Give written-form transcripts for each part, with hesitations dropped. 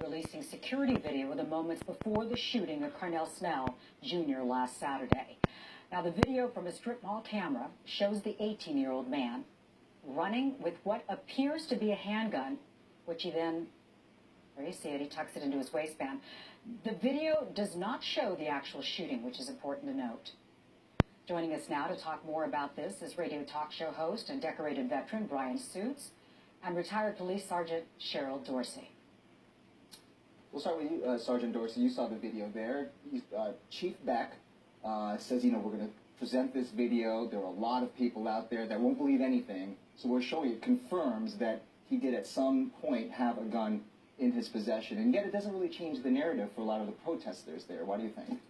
releasing security video of the moments before the shooting of Carnell Snell Jr. last Saturday. Now, the video from a strip mall camera shows the 18-year-old man running with what appears to be a handgun, which he then, there you see it, he tucks it into his waistband. The video does not show the actual shooting, which is important to note. Joining us now to talk more about this is radio talk show host and decorated veteran Brian Suits and retired police sergeant Cheryl Dorsey. We'll start with you, Sergeant Dorsey. You saw the video there. Chief Beck says, we're going to present this video. There are a lot of people out there that won't believe anything. So we're showing it confirms that he did at some point have a gun in his possession. And yet it doesn't really change the narrative for a lot of the protesters there. What do you think?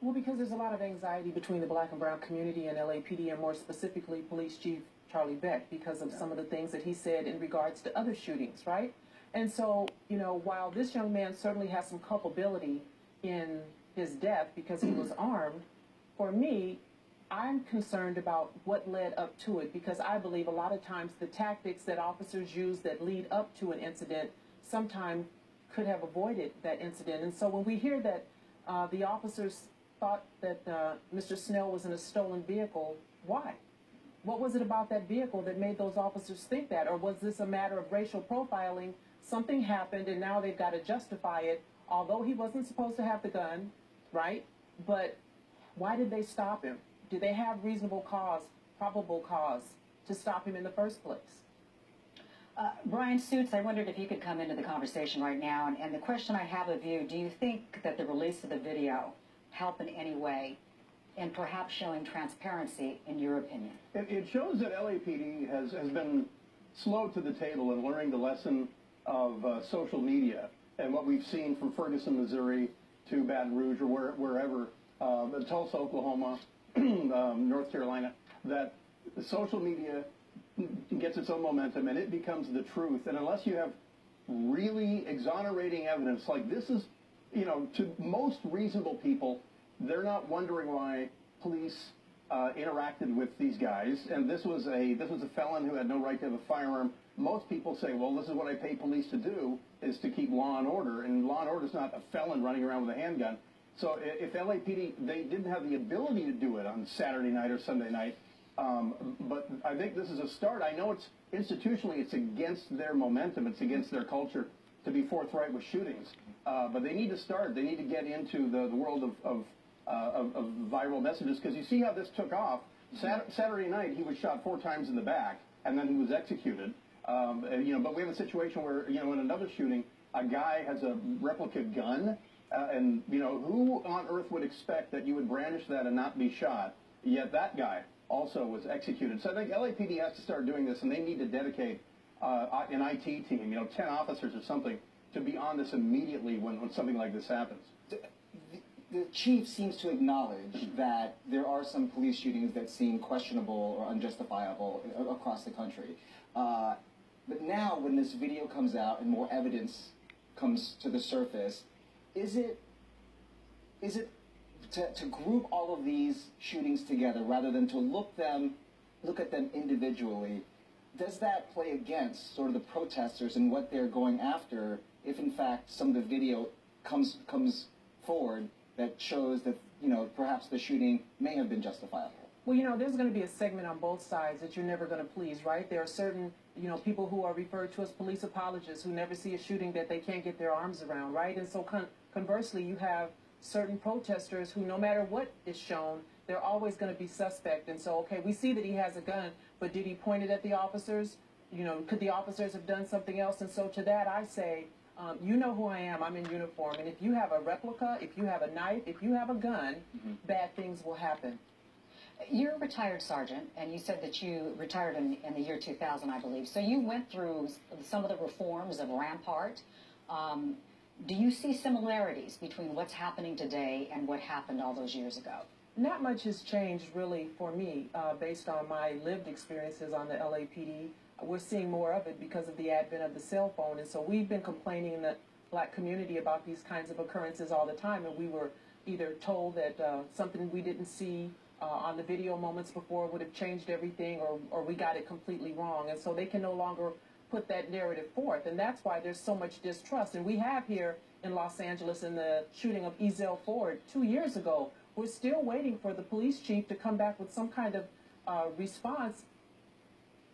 Well, because there's a lot of anxiety between the black and brown community and LAPD, and more specifically Police Chief Charlie Beck, because of some of the things that he said in regards to other shootings, right? And so, while this young man certainly has some culpability in his death because he was armed, for me, I'm concerned about what led up to it, because I believe a lot of times the tactics that officers use that lead up to an incident sometimes could have avoided that incident. And so when we hear that the officers thought that Mr. Snell was in a stolen vehicle, why? What was it about that vehicle that made those officers think that? Or was this a matter of racial profiling? Something happened and now they've got to justify it, although he wasn't supposed to have the gun, right? But why did they stop him? Do they have reasonable cause, probable cause, to stop him in the first place? Brian Suits, I wondered if you could come into the conversation right now. And the question I have of you, do you think that the release of the video helped in any way in perhaps showing transparency, in your opinion? It shows that LAPD has been slow to the table in learning the lesson of social media and what we've seen from Ferguson, Missouri to Baton Rouge or wherever, Tulsa, Oklahoma, North Carolina, that social media gets its own momentum and it becomes the truth. And unless you have really exonerating evidence, like this is, to most reasonable people, they're not wondering why police interacted with these guys. And this was a felon who had no right to have a firearm. Most people say, well, this is what I pay police to do, is to keep law and order. And law and order is not a felon running around with a handgun. So if LAPD, they didn't have the ability to do it on Saturday night or Sunday night, but I think this is a start. I know it's institutionally, it's against their momentum, it's against their culture to be forthright with shootings. But they need to start. They need to get into the world of viral messages, because you see how this took off. Saturday night, he was shot 4 times in the back, and then he was executed. But we have a situation where, in another shooting, a guy has a replica gun, and who on earth would expect that you would brandish that and not be shot? Yet that guy also was executed. So I think LAPD has to start doing this, and they need to dedicate an IT team, 10 officers or something, to be on this immediately when something like this happens. The chief seems to acknowledge that there are some police shootings that seem questionable or unjustifiable across the country. But now, when this video comes out and more evidence comes to the surface, is it to group all of these shootings together rather than to look at them individually? Does that play against sort of the protesters and what they're going after if, in fact, some of the video comes forward that shows that, perhaps the shooting may have been justifiable? Well, there's going to be a segment on both sides that you're never going to please, right? There are certain, people who are referred to as police apologists who never see a shooting that they can't get their arms around, right? And so conversely, you have certain protesters who, no matter what is shown, they're always going to be suspect. And so, okay, we see that he has a gun, but did he point it at the officers? Could the officers have done something else? And so to that, I say, you know who I am. I'm in uniform. And if you have a replica, if you have a knife, if you have a gun, bad things will happen. You're a retired sergeant, and you said that you retired in the year 2000, I believe. So you went through some of the reforms of Rampart. Do you see similarities between what's happening today and what happened all those years ago? Not much has changed, really, for me, based on my lived experiences on the LAPD. We're seeing more of it because of the advent of the cell phone. And so we've been complaining in the black community about these kinds of occurrences all the time. And we were either told that something we didn't see on the video moments before would have changed everything, or we got it completely wrong. And so they can no longer put that narrative forth, and that's why there's so much distrust. And we have here in Los Angeles in the shooting of Ezell Ford 2 years ago, we're still waiting for the police chief to come back with some kind of response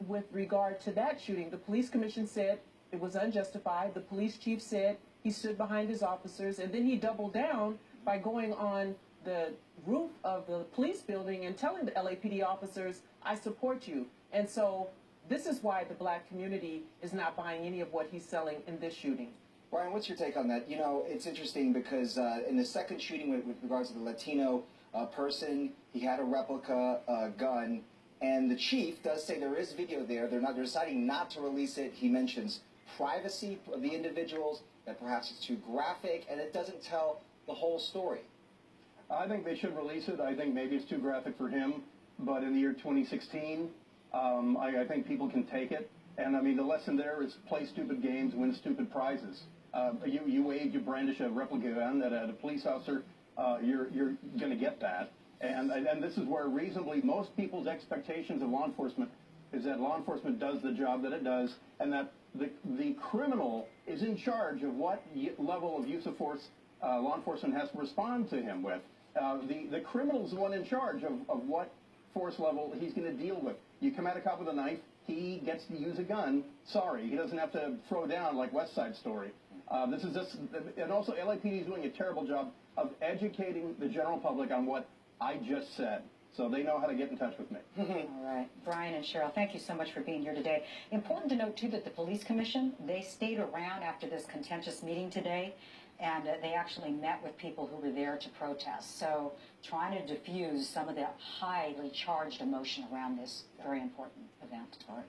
with regard to that shooting. The police commission said it was unjustified. The police chief said he stood behind his officers, and then he doubled down by going on the roof of the police building and telling the LAPD officers, I support you. And so this is why the black community is not buying any of what he's selling in this shooting. Brian, what's your take on that? You know, it's interesting because in the second shooting with regards to the Latino person, he had a replica gun, and the chief does say there is video there. They're deciding not to release it. He mentions privacy of the individuals, that perhaps it's too graphic, and it doesn't tell the whole story. I think they should release it. I think maybe it's too graphic for him, but in the year 2016, I think people can take it. And I mean, the lesson there is play stupid games, win stupid prizes. You brandish a replica gun at a police officer, you're going to get that. And this is where reasonably most people's expectations of law enforcement is that law enforcement does the job that it does, and that the criminal is in charge of what level of use of force law enforcement has to respond to him with. The criminal's the one in charge of what force level he's going to deal with. You come at a cop with a knife, he gets to use a gun. Sorry, he doesn't have to throw down like West Side Story. This is just, and also LAPD is doing a terrible job of educating the general public on what I just said, so they know how to get in touch with me. All right. Brian and Cheryl, thank you so much for being here today. Important to note, too, that the police commission, they stayed around after this contentious meeting today, and they actually met with people who were there to protest. So trying to diffuse some of the highly charged emotion around this very important event. All right.